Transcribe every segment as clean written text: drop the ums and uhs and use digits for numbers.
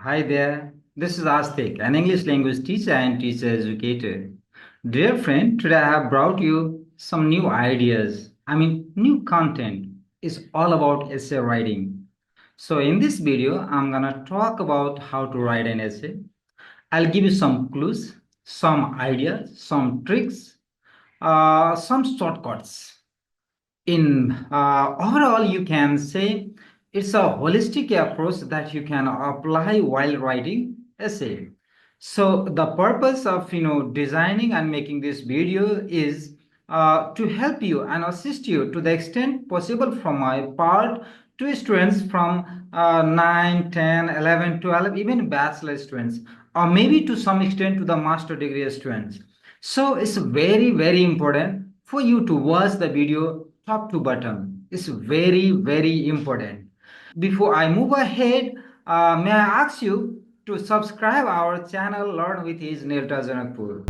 Hi there, this is Astik, an English language teacher and teacher educator. Dear friend, today I have brought you some new ideas. New content is all about essay writing. So in this video, I'm gonna talk about how to write an essay. I'll give you some clues, some ideas, some tricks, some shortcuts. In overall, you can say it's a holistic approach that you can apply while writing essay. So the purpose of designing and making this video is to help you and assist you to the extent possible from my part to students from 9, 10, 11, 12, even bachelor students, or maybe to some extent to the master degree students. So it's very, very important for you to watch the video top to bottom. It's very, very important. Before I move ahead, may I ask you to subscribe our channel Learn with His Nirta Janakpur.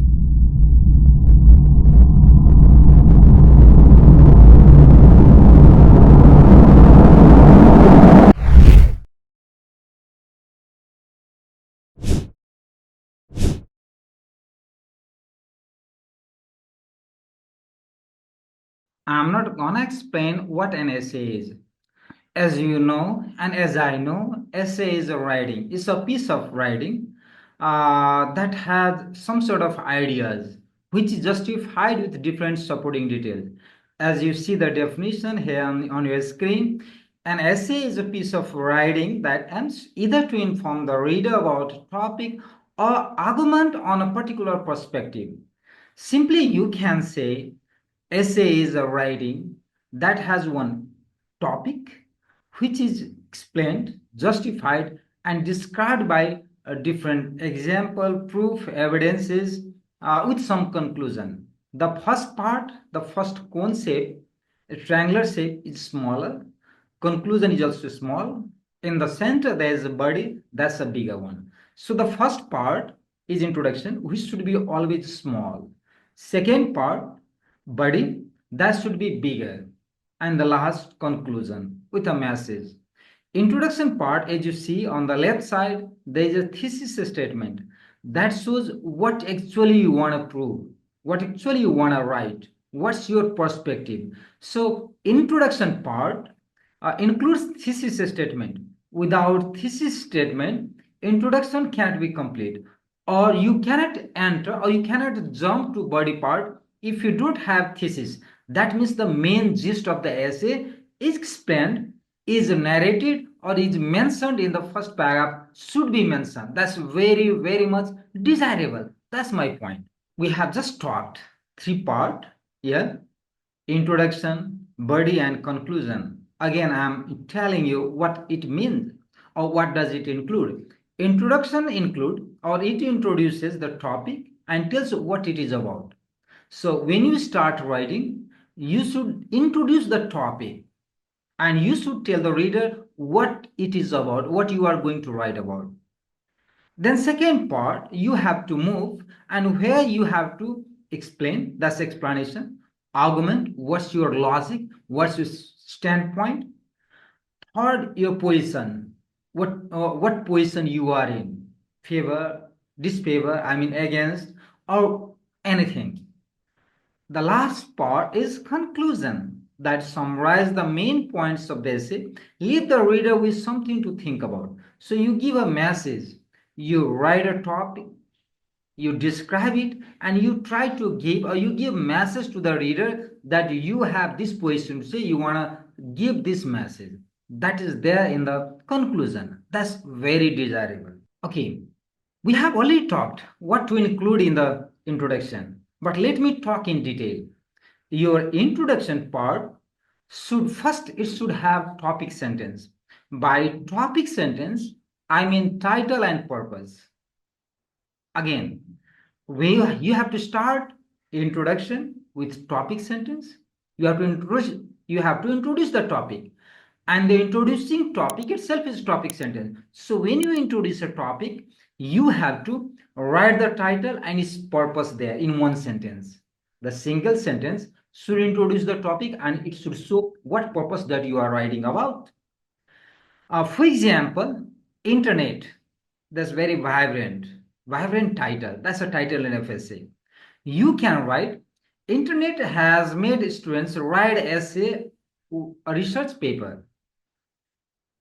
I'm not gonna explain what an essay is. As you know, and as I know, essay is a writing. It's a piece of writing that has some sort of ideas, which is justified with different supporting details. As you see the definition here on your screen, an essay is a piece of writing that aims either to inform the reader about a topic or argument on a particular perspective. Simply, you can say essay is a writing that has one topic which is explained, justified, and described by a different example, proof, evidences with some conclusion. The first part, the first cone shape, a triangular shape is smaller. Conclusion is also small. In the center, there is a body, that's a bigger one. So the first part is introduction, which should be always small. Second part, body, that should be bigger. And the last conclusion with a message. Introduction part, as you see on the left side, there is a thesis statement that shows what actually you want to prove, what actually you want to write, what's your perspective. So introduction part includes thesis statement. Without thesis statement, introduction cannot be complete, or you cannot enter or you cannot jump to body part if you don't have thesis. That means the main gist of the essay is explained, is narrated, or is mentioned in the first paragraph should be mentioned. That's very, very much desirable. That's my point. We have just talked three part here: introduction, body, and conclusion. Again, I'm telling you what it means or what does it include. Introduction include or it introduces the topic and tells what it is about. So when you start writing, you should introduce the topic and you should tell the reader what it is about, what you are going to write about. Then second part, you have to move and where you have to explain, that's explanation, argument, what's your logic, what's your standpoint. Third, your position, what position you are in, favor, disfavor, against, or anything. The last part is conclusion that summarize the main points of the essay, leave the reader with something to think about. So you give a message, you write a topic, you describe it, and you try to give or you give message to the reader that you have this position to say, you want to give this message. That is there in the conclusion. That's very desirable. Okay, we have already talked what to include in the introduction, but let me talk in detail. Your introduction part it should have topic sentence. By topic sentence, I mean title and purpose. Again, you have to start introduction with topic sentence. You have to introduce the topic, and the introducing topic itself is topic sentence. So when you introduce a topic, you have to write the title and its purpose there in one sentence. The single sentence should introduce the topic and it should show what purpose that you are writing about. For example, internet. That's very vibrant title. That's a title in FSA. You can write, Internet has made students write essay, a research paper.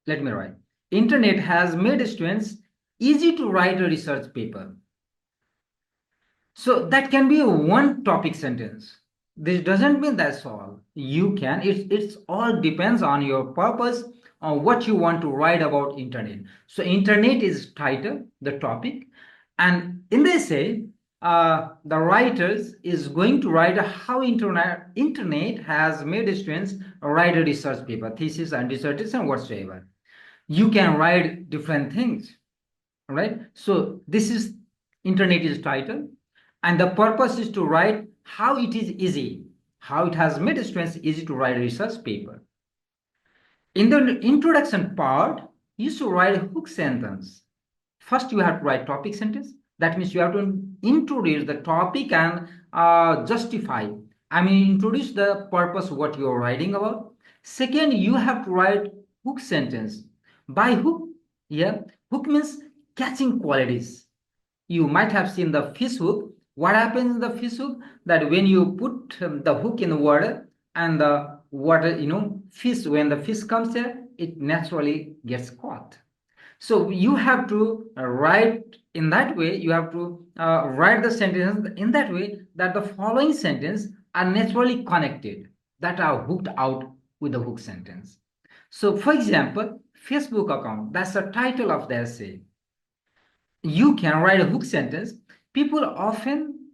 Let me write. Internet has made students easy to write a research paper. So that can be a one topic sentence. This doesn't mean that's all. You can, it's all depends on your purpose, on what you want to write about internet. So internet is title, the topic, and in the essay, the writers is going to write how internet has made students write a research paper, thesis and dissertation whatsoever. You can write different things, right? So this is internet is title, and the purpose is to write how it is easy, how it has made students easy to write a research paper. In the introduction part, you should write a hook sentence. First, you have to write topic sentence. That means you have to introduce the topic and justify. I mean, introduce the purpose what you are writing about. Second, you have to write hook sentence. By hook, yeah, hook means catching qualities. You might have seen the fish hook. What happens in the fish hook? That when you put the hook in the water and the water, fish, when the fish comes there, it naturally gets caught. So you have to write in that way. You have to write the sentence in that way that the following sentence are naturally connected, that are hooked out with the hook sentence. So, for example, Facebook account. That's the title of the essay. You can write a hook sentence. People open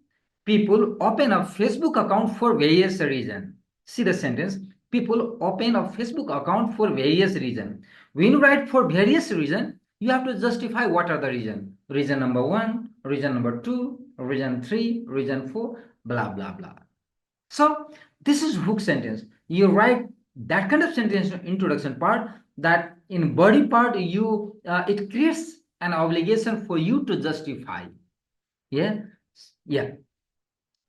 a Facebook account for various reasons. See the sentence. People open a Facebook account for various reasons. When you write for various reasons, you have to justify what are the reasons. Reason number one, reason number two, reason three, reason four, blah blah blah. So this is hook sentence. You write that kind of sentence introduction part, that in body part you it creates an obligation for you to justify. Yeah, yeah.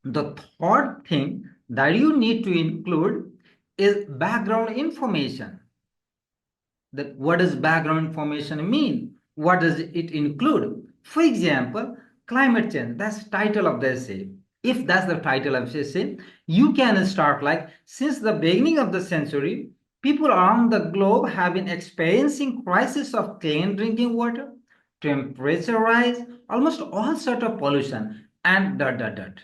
The third thing that you need to include is background information. That what does background information mean? What does it include? For example, climate change. That's the title of the essay. If that's the title of the essay, you can start like, since the beginning of the century, people around the globe have been experiencing crisis of clean drinking water, temperature rise, almost all sort of pollution, and dot dot dot.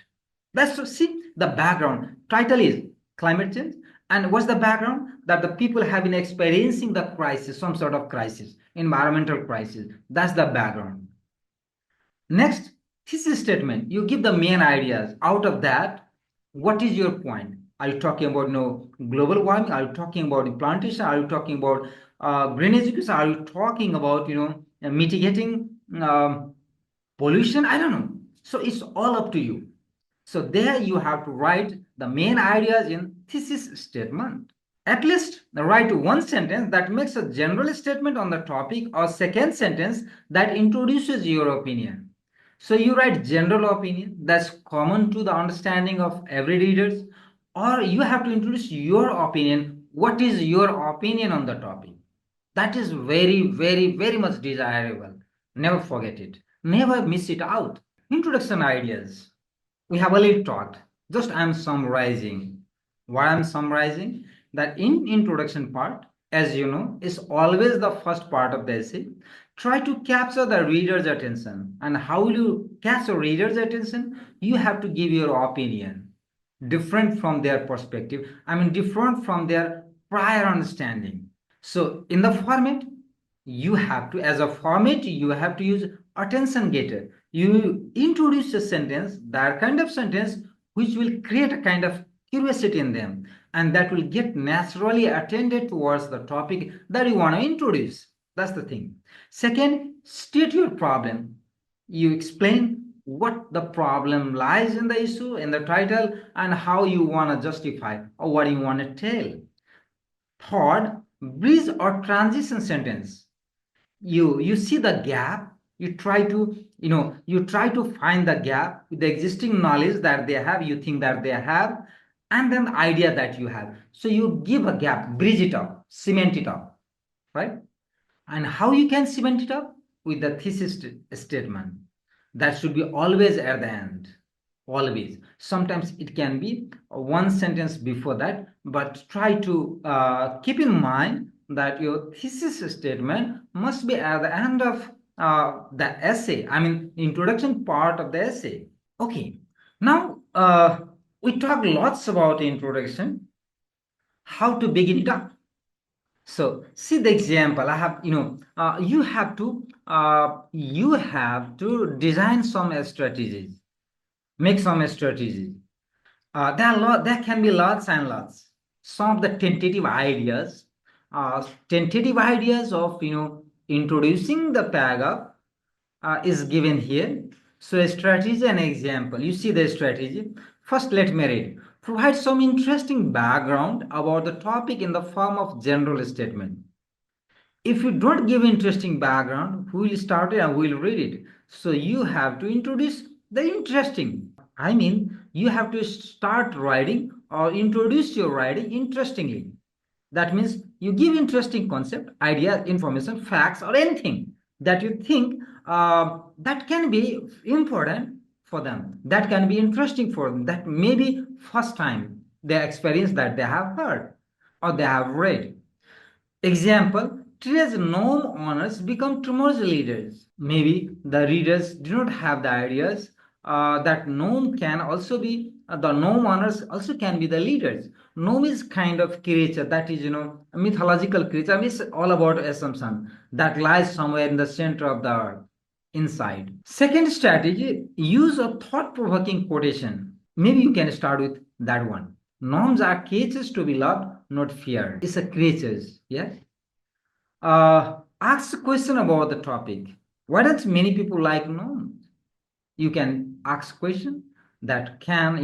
That's to see the background. Title is climate change. And what's the background? That the people have been experiencing the crisis, some sort of crisis, environmental crisis. That's the background. Next, thesis statement. You give the main ideas. Out of that, what is your point? Are you talking about global warming? Are you talking about plantation? Are you talking about green education? Are you talking about mitigating pollution? I don't know. So it's all up to you. So there you have to write the main ideas in thesis statement. At least write one sentence that makes a general statement on the topic, or second sentence that introduces your opinion. So you write general opinion that's common to the understanding of every readers, or you have to introduce your opinion. What is your opinion on the topic? That is very, very, very much desirable. Never forget it. Never miss it out. Introduction ideas. We have already talked. Just I'm summarizing. What I'm summarizing, that in introduction part, as you know, is always the first part of the essay. Try to capture the reader's attention. And how will you catch a reader's attention? You have to give your opinion, different from their perspective. I mean, different from their prior understanding. So in the format, you have to, as a format, you have to use attention getter. You introduce a sentence, that kind of sentence which will create a kind of curiosity in them, and that will get naturally attended towards the topic that you want to introduce. That's the thing. Second, state your problem. You explain what the problem lies in the issue in the title, and how you want to justify or what you want to tell. Third, bridge or transition sentence. You see the gap. You try to find the gap with the existing knowledge that they have, you think that they have, and then the idea that you have. So you give a gap, bridge it up, cement it up, right? And how you can cement it up? with the thesis statement. That should be always at the end. Always. Sometimes it can be one sentence before that, but try to keep in mind that your thesis statement must be at the end of the essay. I mean, introduction part of the essay. Okay. Now, we talk lots about introduction, how to begin it up. So see the example. I have, you have to design some strategies, make some strategies. There can be lots and lots. Some of the tentative ideas of introducing the paragraph is given here. So a strategy and example. You see the strategy. First, let me read. Provide some interesting background about the topic in the form of general statement. If you don't give interesting background, who will start it and who will read it? So you have to introduce the interesting. I mean, you have to start writing or introduce your writing interestingly. That means you give interesting concept, idea, information, facts, or anything that you think that can be important for them, that can be interesting for them, that maybe first time they experience that they have heard or they have read. Example, today's norm owners become tomorrow's leaders. Maybe the readers do not have the ideas that gnome can also be, the gnome owners also can be the leaders. Gnome is kind of creature that is, a mythological creature. I mean, it's all about assumption that lies somewhere in the center of the earth, inside. Second strategy, use a thought-provoking quotation. Maybe you can start with that one. Gnomes are creatures to be loved, not feared. It's a creatures, yes? Ask a question about the topic. Why don't many people like gnomes? You can ask question that can,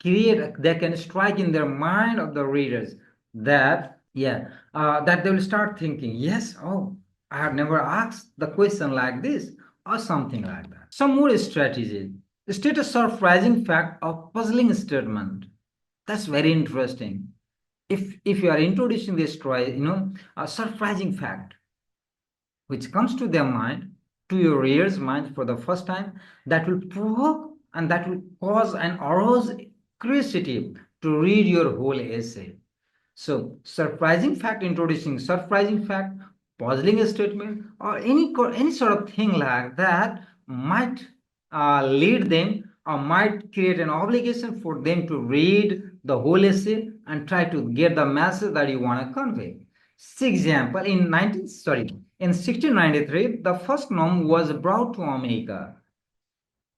create, that can strike in their mind of the readers that, that they will start thinking, yes, oh, I have never asked the question like this, or something like that. Some more strategies. State a surprising fact or puzzling statement. That's very interesting. If you are introducing this story, a surprising fact which comes to their mind, to your reader's mind for the first time, that will provoke and that will cause and arouse curiosity to read your whole essay. So, surprising fact, introducing surprising fact, puzzling statement, or any sort of thing like that might lead them or might create an obligation for them to read the whole essay and try to get the message that you want to convey. For example, in 1693, the first gnome was brought to America.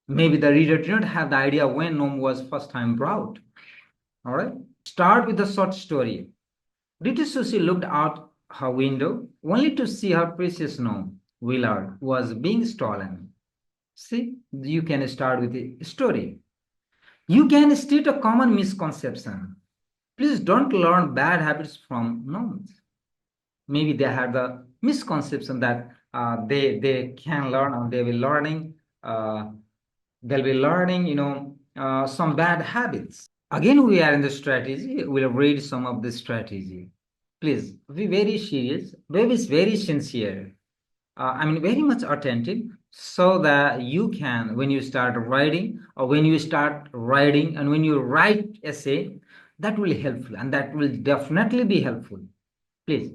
Maybe the reader did not have the idea when gnome was first time brought. All right. Start with the short story. Little Susie looked out her window only to see her precious gnome, Willard, was being stolen. See, you can start with a story. You can state a common misconception. Please don't learn bad habits from gnomes. Maybe they had the misconception that they can learn or they'll be learning, some bad habits. Again, we are in the strategy. We'll read some of the strategy. Please be very serious, very sincere. I mean, very much attentive so that you can, when you start writing or when you start writing and when you write essay, that will helpful and that will definitely be helpful. Please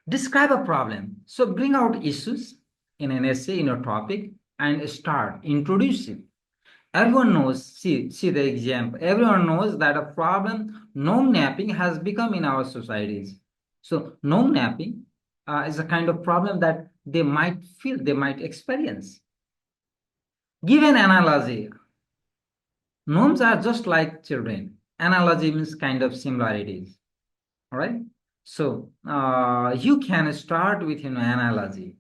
describe a problem. So bring out issues in an essay, in a topic, and start, introduce it. Everyone knows, see the example. Everyone knows that a problem, gnome napping, has become in our societies. So gnome napping is a kind of problem that they might feel, they might experience. Give an analogy. Gnomes are just like children. Analogy means kind of similarities. All right. So you can start with an analogy.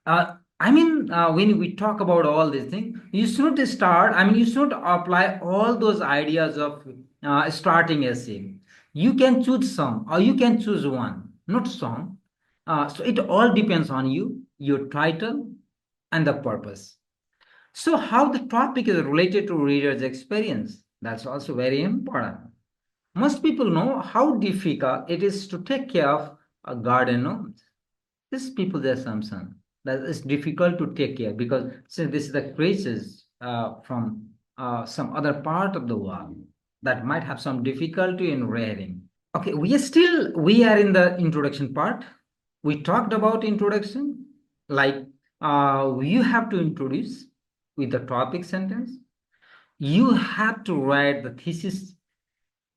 When we talk about all these things, you should start. I mean, you should apply all those ideas of starting essay. You can choose some, or you can choose one, not some. So it all depends on you, your title, and the purpose. So how the topic is related to reader's experience, that's also very important. Most people know how difficult it is to take care of a garden gnomes. This is people's assumption. that is difficult to take care, because since this is the crisis from some other part of the world that might have some difficulty in reading. Okay, we are in the introduction part. We talked about introduction, like you have to introduce with the topic sentence. You have to write the thesis.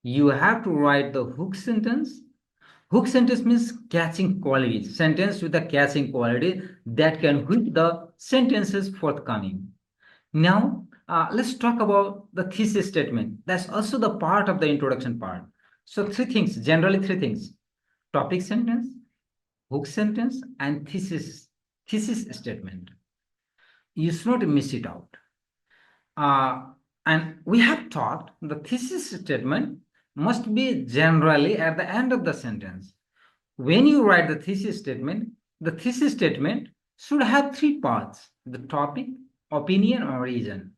You have to write the hook sentence. Hook sentence means catching quality, sentence with a catching quality that can hook the sentences forthcoming. Now, let's talk about the thesis statement. That's also the part of the introduction part. So three things, generally three things: topic sentence, hook sentence, and thesis statement. You should not miss it out. Uh, and we have talked the thesis statement must be generally at the end of the sentence. When you write the thesis statement should have three parts: the topic, opinion, or reason.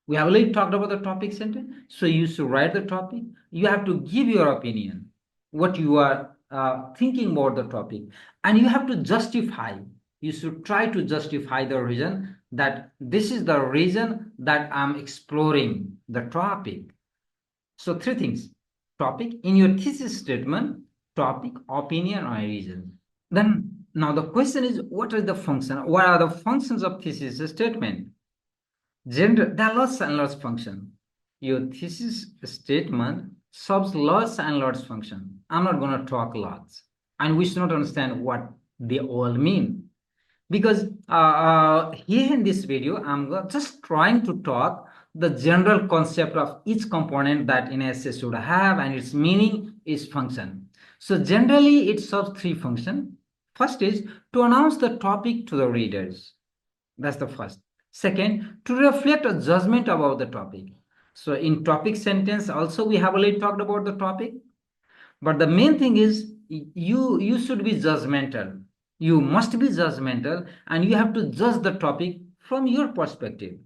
We have already talked about the topic sentence. So you should write the topic. You have to give your opinion, what you are thinking about the topic, and you have to justify. You should try to justify the reason, that this is the reason that I'm exploring the topic. So three things: topic in your thesis statement, topic, opinion, or reason. Then now the question is, what is the function? What are the functions of thesis statement? There are lots and lots function. Your thesis statement solves lots and lots function. I'm not going to talk lots, and we should not understand what they all mean, because here in this video I'm just trying to talk the general concept of each component that an essay should have and its meaning, its function. So generally it serves three functions. First is to announce the topic to the readers. That's the first. Second, to reflect a judgment about the topic. So in topic sentence also we have already talked about the topic, but the main thing is you should be judgmental. You must be judgmental, and you have to judge the topic from your perspective.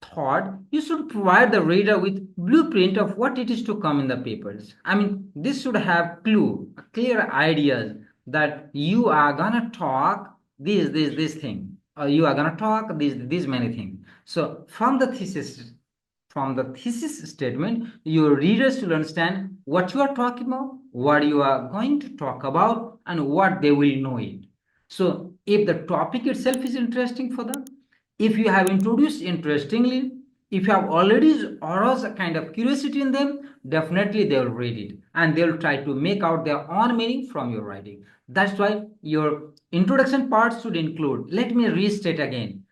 Third, you should provide the reader with blueprint of what it is to come in the papers. I mean, this should have clear ideas that you are gonna talk this thing, or you are gonna talk these many things. So from the thesis statement, your readers will understand what you are talking about, what you are going to talk about, and what they will know it. So if the topic itself is interesting for them, if you have introduced interestingly, if you have already aroused a kind of curiosity in them, definitely they will read it and they will try to make out their own meaning from your writing. That's why your introduction part should include, let me restate again,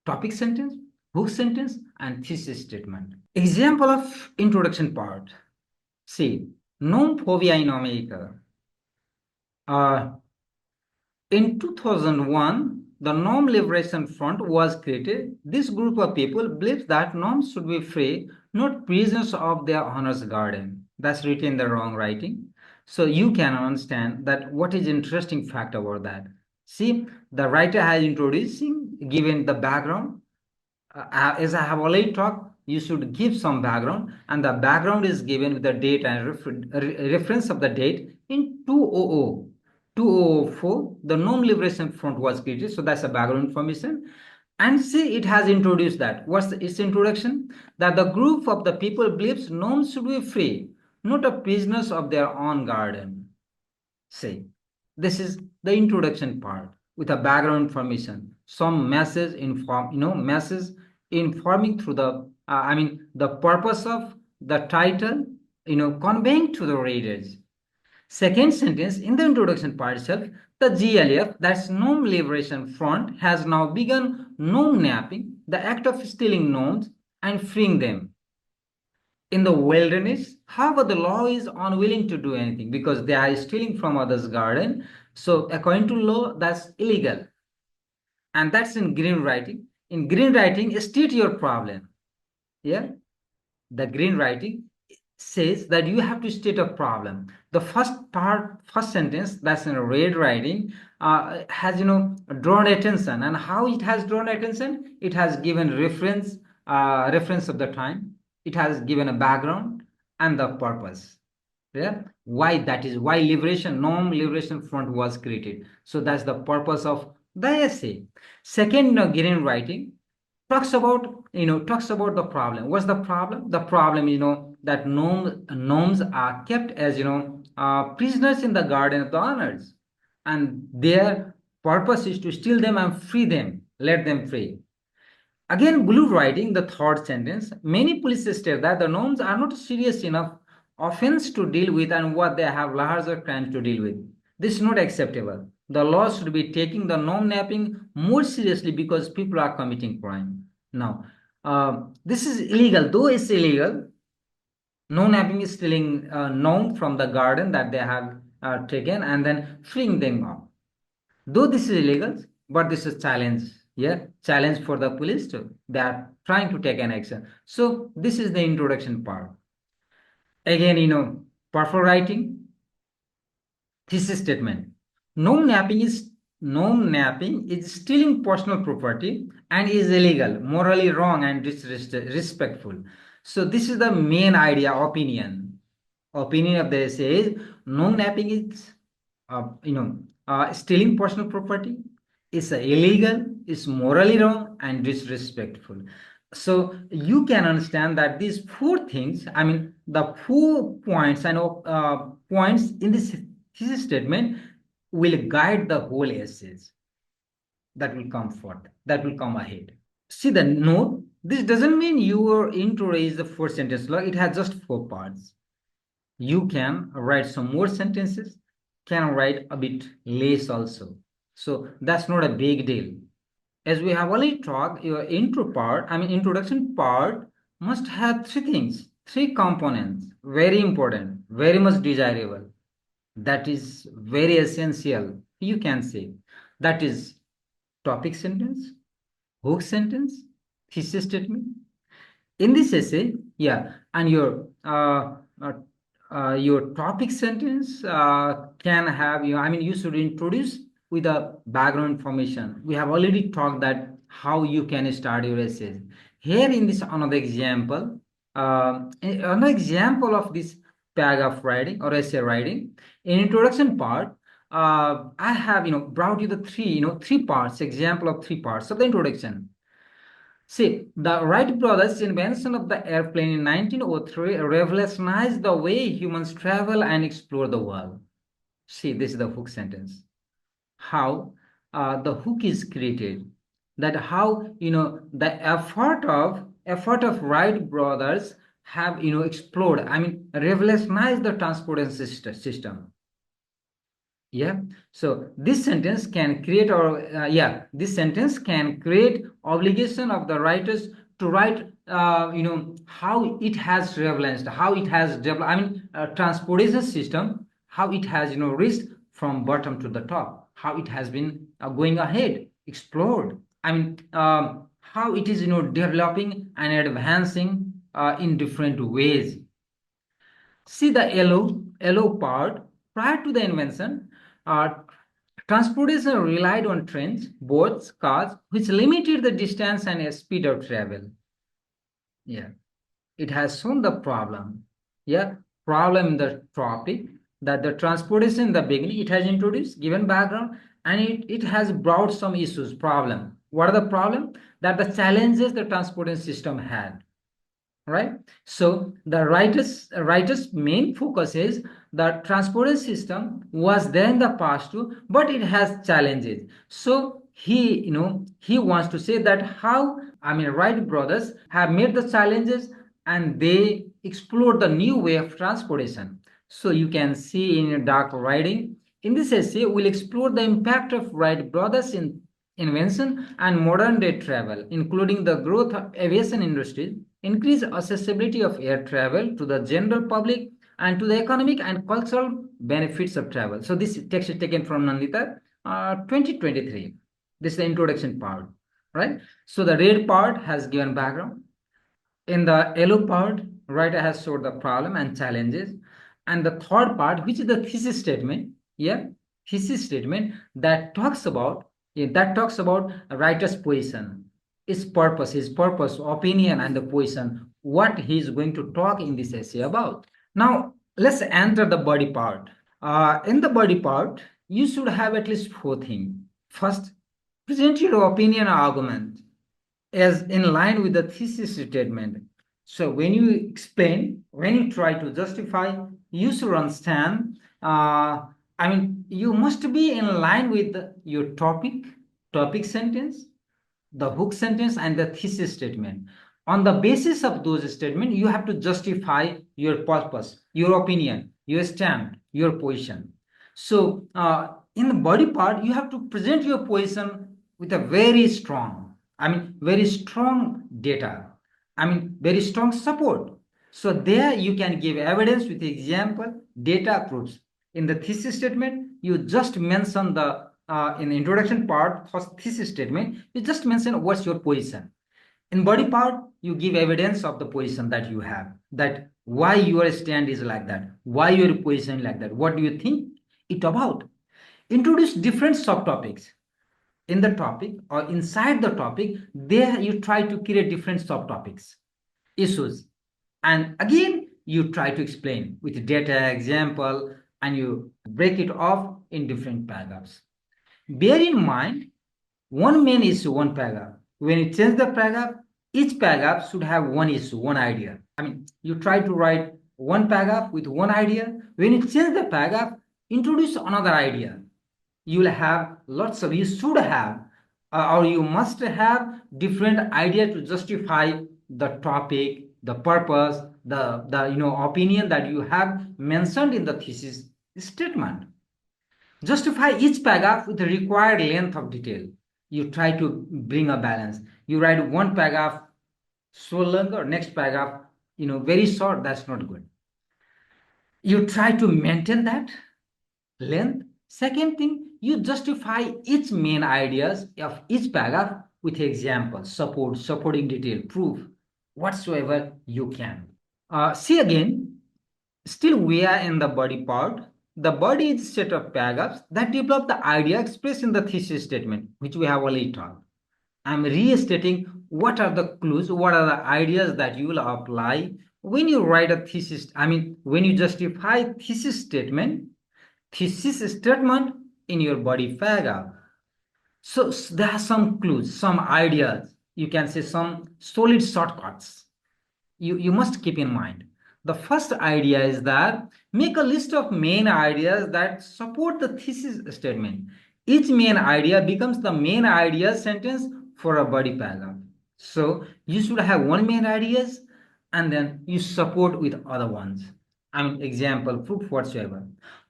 topic sentence, hook sentence, and thesis statement. Example of introduction part. See, phobia in America. In 2001, the Norm Liberation Front was created. This group of people believes that norms should be free, not prisoners of their owner's garden. That's written in the wrong writing. So you can understand that what is interesting fact about that. See, the writer has introducing, given the background. As I have already talked, you should give some background, and the background is given with the date and reference of the date in 2004. The Norm Liberation Front was created, so that's a background information. And see, it has introduced that. What's its introduction? That the group of the people believes norms should be free, not a prisoners of their own garden. Say, this is the introduction part with a background information, some message message informing through the the purpose of the title, conveying to the readers. Second sentence in the introduction part itself, the GLF, that's Gnome Liberation Front, has now begun gnome napping, the act of stealing gnomes and freeing them in the wilderness. However, the law is unwilling to do anything because they are stealing from others' garden. So according to law, that's illegal. And that's in green writing. In green writing, state your problem. Yeah, the green writing says that you have to state a problem. The first sentence, that's in red writing, has drawn attention. And how it has drawn attention? It has given reference of the time. It has given a background and the purpose. Yeah, why Norm Liberation Front was created. So that's the purpose of the essay. Second, green writing talks about the problem. What's the problem? The problem, that gnomes are kept as prisoners in the garden of the owners, and their purpose is to steal them and free them, let them free. Again, blue writing, the third sentence, many police state that the norms are not serious enough offense to deal with and what they have larger crimes to deal with. This is not acceptable. The law should be taking the norm napping more seriously because people are committing crime. Now, this is illegal. Though it's illegal, no napping is stealing norm from the garden that they have taken and then freeing them up. Though this is illegal, but this is challenge. Yeah, challenge for the police too. They are trying to take an action. So this is the introduction part. Again, purple writing, thesis statement. No napping is stealing personal property and is illegal, morally wrong and disrespectful. So this is the main idea, opinion of the essay is no napping is stealing personal property is illegal, is morally wrong and disrespectful. So you can understand that these four things, I mean the 4 points and points in this thesis statement will guide the whole essays that will come forth, that will come ahead. See the note, this doesn't mean your intro is the 4 sentence long, it has just 4 parts. You can write some more sentences, can write a bit less also. So that's not a big deal. As we have already talked, your introduction part must have 3 things, 3 components, very important, very much desirable. That is very essential, you can say. That is topic sentence, hook sentence, thesis statement. In this essay, yeah, and your topic sentence can have you should introduce with a background information. We have already talked that how you can start your essays. Here in this another example of this paragraph writing or essay writing. In introduction part, I have brought you the three parts, example of 3 parts of the introduction. See, the Wright brothers' invention of the airplane in 1903 revolutionized the way humans travel and explore the world. See, this is the hook sentence. How the hook is created. That how the effort of Wright brothers have explored. I mean, revolutionized the transportation system. Yeah, so this sentence can create obligation of the writers to write how it has revolutionized, how it has developed, transportation system, how it has reached from bottom to the top, how it has been going ahead, explored, how it is developing and advancing in different ways. See the yellow part. Prior to the invention, transportation relied on trains, boats, cars, which limited the distance and speed of travel. Yeah, it has shown the problem. Yeah, problem in the topic that the transportation in the beginning it has introduced, given background, and it has brought some issues, problem. What are the problem? That the challenges the transportation system had. Right, so the writer's main focus is the transportation system was there in the past too, but it has challenges. So he wants to say that how Wright brothers have made the challenges and they explored the new way of transportation. So you can see in dark writing in this essay we'll explore the impact of Wright brothers in invention and modern day travel, including the growth of aviation industry, increased accessibility of air travel to the general public, and to the economic and cultural benefits of travel. So this text is taken from Nandita 2023. This is the introduction part, right? So the red part has given background. In the yellow part, writer has showed the problem and challenges. And the third part, which is the thesis statement, yeah, thesis statement that talks about a writer's position, his purpose, opinion, and the position, what he's going to talk in this essay about. Now, let's enter the body part. In the body part, you should have at least 4 things. First, Present your opinion or argument as in line with the thesis statement. So when you explain, when you try to justify, you should understand. You must be in line with your topic sentence, the hook sentence, and the thesis statement. On the basis of those statements, you have to justify your purpose, your opinion, your stand, your position. So, in the body part, you have to present your position with a very strong data. Very strong support. So there you can give evidence with example, data proofs. In the thesis statement, you just mention the in the introduction part, first thesis statement, you just mention what's your position. In body part, you give evidence of the position that you have, that why your stand is like that, why your position like that, what do you think it about. Introduce different subtopics in the topic or inside the topic. There you try to create different subtopics, issues, and again you try to explain with data example, and you break it off in different paragraphs. Bear in mind, one main issue, one paragraph. When you change the paragraph, each paragraph should have one issue, one idea. You try to write one paragraph with one idea. When you change the paragraph, introduce another idea. You will have lots of, you should have, or you must have different idea to justify the topic, the purpose, the opinion that you have mentioned in the thesis statement. Justify each paragraph with the required length of detail. You try to bring a balance. You write one paragraph so long, or next paragraph, very short. That's not good. You try to maintain that length. Second thing, you justify each main ideas of each paragraph with examples, supporting detail, proof, whatsoever you can. See again, still we are in the body part. The body is a set of paragraphs that develop the idea expressed in the thesis statement, which we have already talked. I'm restating what are the clues, what are the ideas that you will apply when you write a thesis. When you justify thesis statement in your body paragraph. So there are some clues, some ideas. You can say some solid shortcuts you must keep in mind. The first idea is that make a list of main ideas that support the thesis statement. Each main idea becomes the main idea sentence for a body paragraph. So you should have one main ideas and then you support with other ones. Example, proof whatsoever.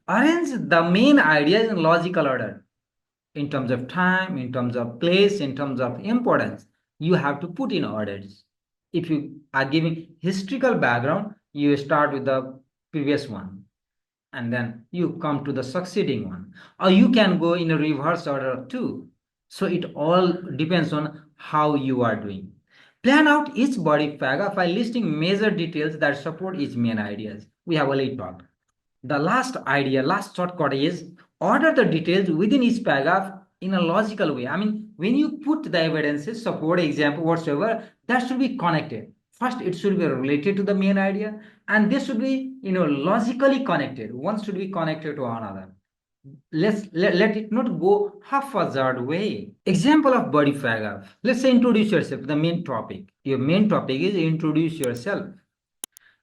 Arrange the main ideas in logical order in terms of time, in terms of place, in terms of importance. You have to put in orders. If you are giving historical background, you start with the previous one and then you come to the succeeding one, or you can go in a reverse order too. So it all depends on how you are doing. Plan out each body paragraph by listing major details that support each main ideas. We have already talked. The last shortcut is order the details within each paragraph in a logical way. When you put the evidences, support, example, whatsoever, that should be connected. First, it should be related to the main idea, and this should be, logically connected. One should be connected to another. Let it not go haphazard way. Example of body paragraph. Let's say introduce yourself, the main topic. Your main topic is introduce yourself.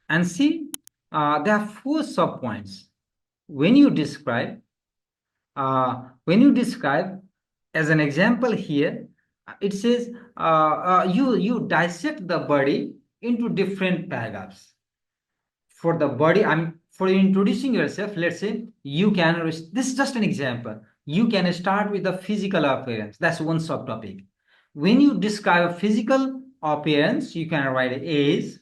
And see, there are four subpoints. When you describe, as an example here, it says you dissect the body into different paragraphs. For the body, for introducing yourself, let's say this is just an example. You can start with the physical appearance. That's one subtopic. When you describe physical appearance, you can write age,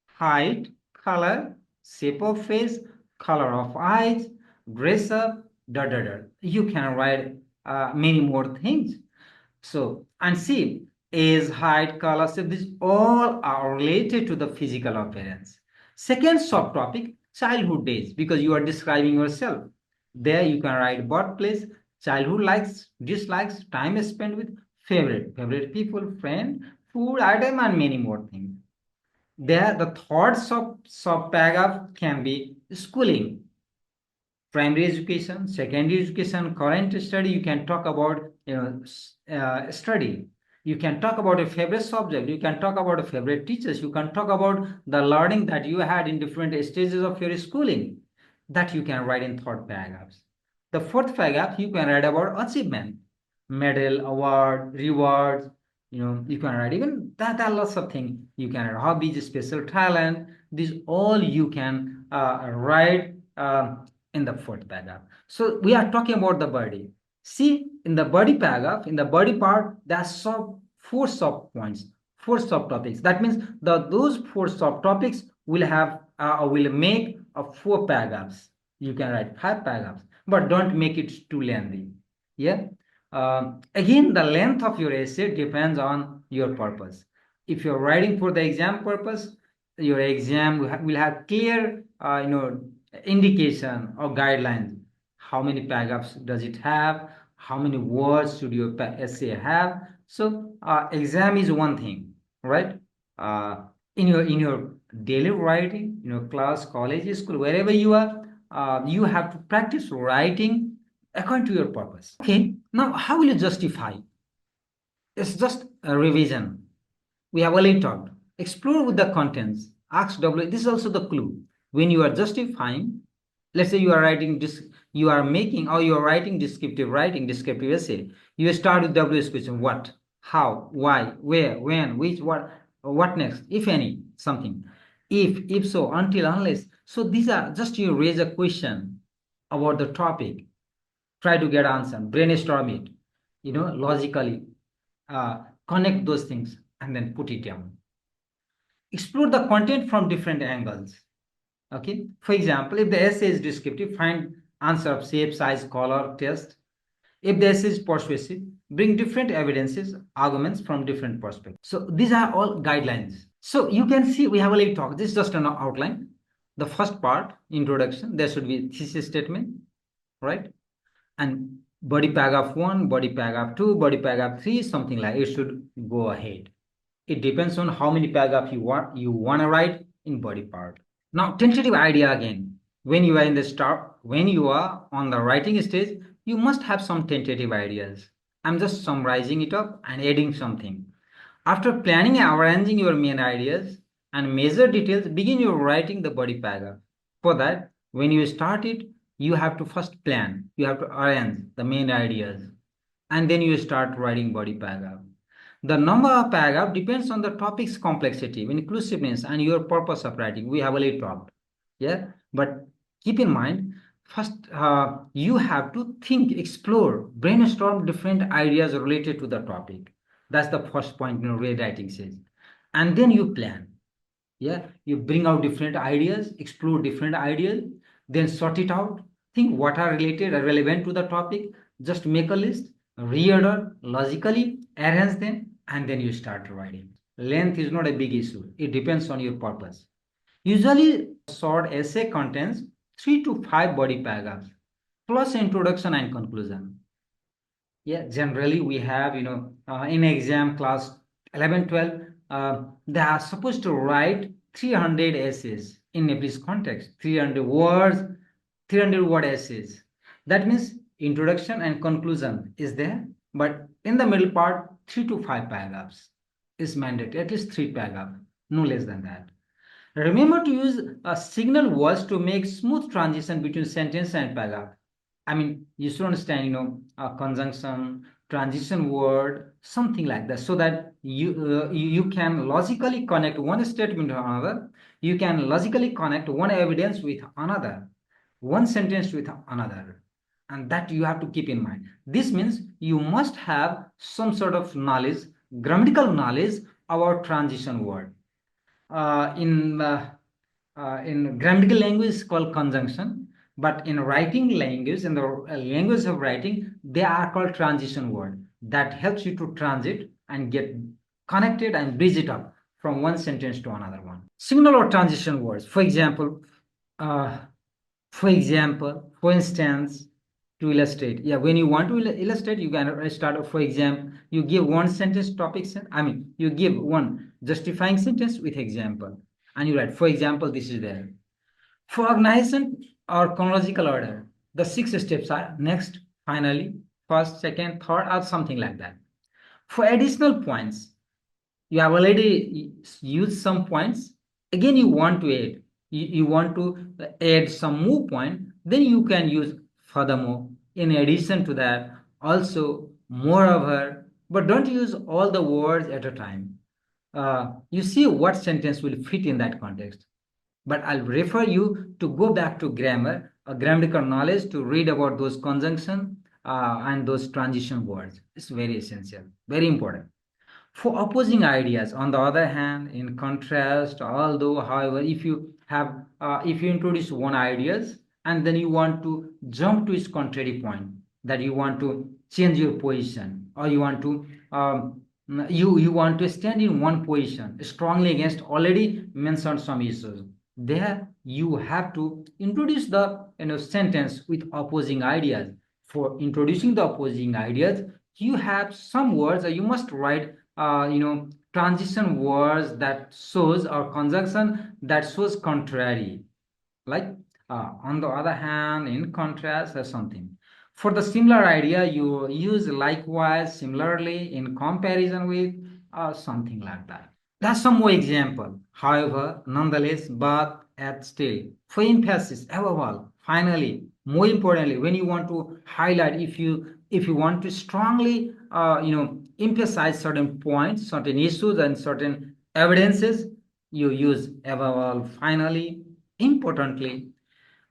height, color, shape of face, color of eyes, dress up, da da da. You can write many more things. So, and see, age, height, color, shape, these all are related to the physical appearance. Second subtopic, childhood days, because you are describing yourself. There you can write birthplace, childhood likes, dislikes, time spent with favorite people, friend, food, item, and many more things. There, the third sub paragraph can be schooling, primary education, secondary education, current study. You can talk about study. You can talk about a favorite subject. You can talk about a favorite teachers. You can talk about the learning that you had in different stages of your schooling. That you can write in third paragraphs. The fourth paragraph you can write about achievement, medal, award, rewards. You can write even that. There are lots of things you can write. Hobbies, special talent. These all you can write in the fourth paragraph. So we are talking about the body. See, in the body paragraph, in the body part, there are four sub points, four subtopics. That means those four subtopics will make four paragraphs. You can write five paragraphs, but don't make it too lengthy. Yeah. Again, the length of your essay depends on your purpose. If you're writing for the exam purpose, your exam will have clear, indication or guidelines. How many paragraphs does it have? How many words should your essay have? So exam is one thing, right? In your daily writing, class, college, school, wherever you are, you have to practice writing according to your purpose. Okay, now how will you justify? It's just a revision. We have already talked. Explore with the contents. Ask W. This is also the clue. When you are justifying, let's say you are writing this, you are making or you are writing descriptive essay. You start with WS question: what, how, why, where, when, which, what next, if any, something. If so, until, unless. So these are just you raise a question about the topic. Try to get answer. Brainstorm it. Logically connect those things and then put it down. Explore the content from different angles. Okay. For example, if the essay is descriptive, find answer of shape, size, color, taste. If the essay is persuasive, bring different evidences, arguments from different perspectives. So these are all guidelines. So you can see we have already talked. This is just an outline. The first part, introduction, there should be thesis statement, right? And body paragraph 1, body paragraph 2, body paragraph 3, something like it should go ahead. It depends on how many paragraphs you want to write in body part. Now, tentative idea again. When you are on the writing stage, you must have some tentative ideas. I'm just summarizing it up and adding something. After planning and arranging your main ideas and major details, begin your writing the body paragraph. For that, when you start it, you have to first plan. You have to arrange the main ideas, and then you start writing body paragraph. The number of paragraph depends on the topic's complexity, inclusiveness, and your purpose of writing. We have already talked. Yeah, but keep in mind, first you have to think, explore, brainstorm different ideas related to the topic. That's the first point rewriting says. And then you plan. Yeah, you bring out different ideas, explore different ideas, then sort it out. Think what are related or relevant to the topic. Just make a list, reorder logically, arrange them, and then you start writing. Length is not a big issue. It depends on your purpose. Usually, short essay contains 3 to 5 body paragraphs, plus introduction and conclusion. Yeah, generally we have, in exam class 11, 12, they are supposed to write 300 essays in every context, 300 words, 300 word essays. That means introduction and conclusion is there, but in the middle part, 3 to 5 paragraphs is mandatory, at least 3 paragraphs, no less than that. Remember to use signal words to make smooth transition between sentence and paragraph. I mean, you should understand, conjunction, transition word, something like that, so that you can logically connect one statement to another. You can logically connect one evidence with another, one sentence with another, and that you have to keep in mind. This means you must have some sort of knowledge, grammatical knowledge about transition word. In grammatical language is called conjunction, but in writing language, in the language of writing, they are called transition word. That helps you to transit and get connected and bridge it up from one sentence to another one. Signal or transition words. Uh, for instance, to illustrate. Yeah, when you want to illustrate, you can start. For example, you give one sentence topic. You give one justifying sentence with example, and you write. For example, this is there. For organization or chronological order, the 6 steps are: next, finally, first, second, third, or something like that. For additional points, you have already used some points. Again, you want to add. You want to add some more point. Then you can use furthermore. In addition to that, also moreover. But don't use all the words at a time. You see what sentence will fit in that context. But I'll refer you to go back to grammar, grammatical knowledge to read about those conjunction and those transition words. It's very essential, very important. For opposing ideas, on the other hand, in contrast, although, however, if you introduce one ideas and then you want to jump to its contrary point, that you want to change your position, or you want to you want to stand in one position strongly against already mentioned some issues, there you have to introduce the sentence with opposing ideas. For introducing the opposing ideas, you have some words, you must write transition words that shows, or conjunction that shows contrary, like on the other hand, in contrast, or something. For the similar idea, you use likewise, similarly, in comparison with, or something like that. That's some more example. However, nonetheless, but at still, for emphasis, above all, finally, more importantly, when you want to highlight, if you want to strongly, emphasize certain points, certain issues, and certain evidences, you use above all, finally, importantly.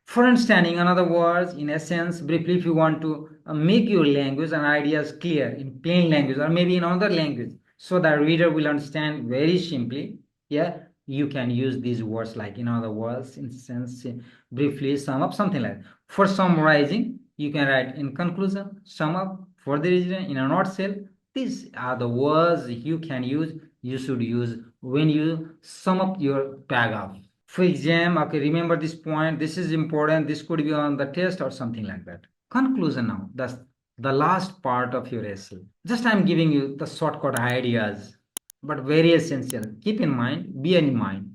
For understanding, in other words, in essence, briefly, if you want to make your language and ideas clear in plain language, or maybe in other language, so that reader will understand very simply, yeah, you can use these words, like in other words, in sense, briefly, sum up, something like that. For summarizing, you can write in conclusion, sum up, for the reason, in a nutshell. These are the words you can use, you should use when you sum up your paragraph. For exam, okay, remember this point, this is important, this could be on the test or something like that. Conclusion now, that's the last part of your essay. Just I'm giving you the shortcut ideas, but very essential. Keep in mind, be in mind.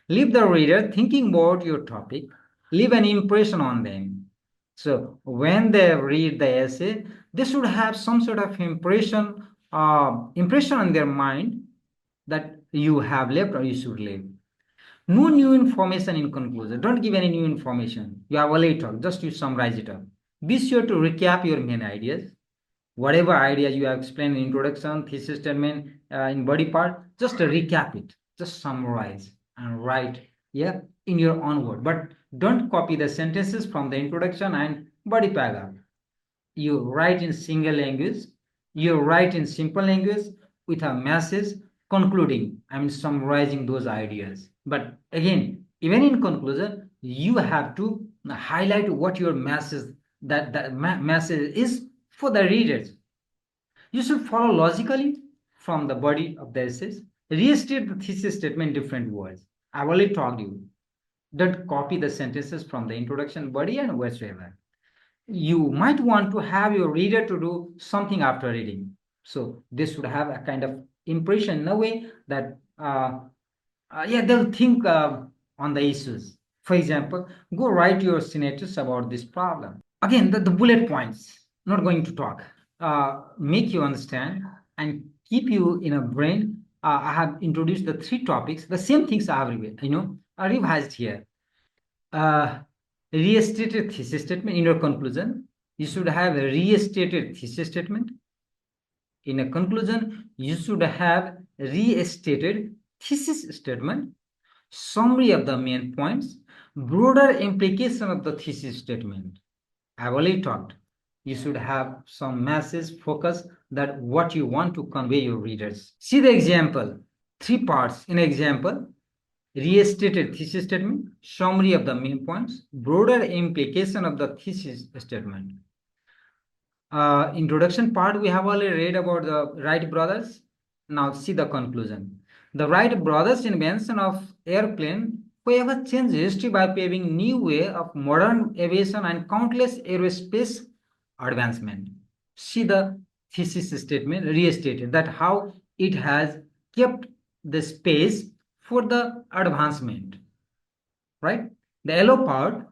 Leave the reader thinking about your topic, leave an impression on them. So when they read the essay, they should have some sort of impression on their mind that you have left or you should leave. No new information in conclusion. Don't give any new information. You have already talked. Just you summarize it up. Be sure to recap your main ideas. Whatever ideas you have explained in introduction, thesis statement, in body part, just recap it. Just summarize and write, yeah, in your own word. But don't copy the sentences from the introduction and body paragraph. You write in single language, you write in simple language with a message concluding, I mean summarizing those ideas. But again, even in conclusion, you have to highlight what your message, that message is for the readers. You should follow logically from the body of the essays. Restate the thesis statement in different words. I've already told you. Don't copy the sentences from the introduction, body, and whatsoever. You might want to have your reader to do something after reading. So this should have a kind of impression in a way that, yeah, they'll think on the issues. For example, go write your synopsis about this problem. Again, the bullet points, not going to talk, make you understand and keep you in a brain. I have introduced the 3 topics, the same things I have revised here. Restated thesis statement in your conclusion. You should have a restated thesis statement. In a conclusion, you should have restated thesis statement, summary of the main points, broader implication of the thesis statement. I've already talked. You should have some message focus that what you want to convey your readers. See the example. 3 parts in example. Restated thesis statement, summary of the main points, broader implication of the thesis statement. Introduction part, we have already read about the Wright brothers. Now see the conclusion. The Wright brothers' invention of airplane forever changed history by paving new way of modern aviation and countless aerospace advancement. See the thesis statement restated, that how it has kept the space for the advancement, right? The yellow part,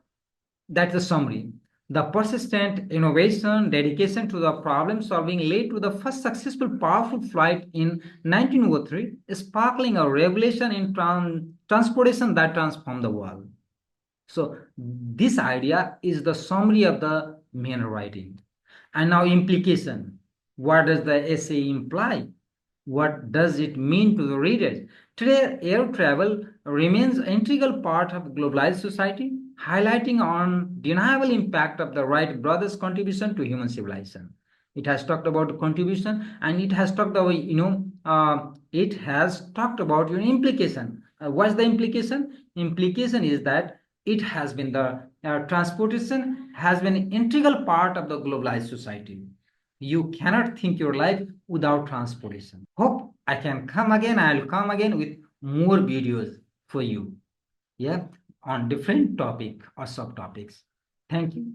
that's the summary. The persistent innovation, dedication to the problem solving led to the first successful powerful flight in 1903, sparkling a revolution in transportation that transformed the world. So this idea is the summary of the main writing. And now implication. What does the essay imply? What does it mean to the readers? Today, air travel remains an integral part of globalized society, highlighting undeniable impact of the Wright brothers' contribution to human civilization. It has talked about contribution, and it has talked about it has talked about implication. What's the implication? Implication is that it has been the transportation has been an integral part of the globalized society. You cannot think your life without transportation. Hope I can come again. I'll come again with more videos for you. Yeah, on different topic or subtopics. Thank you.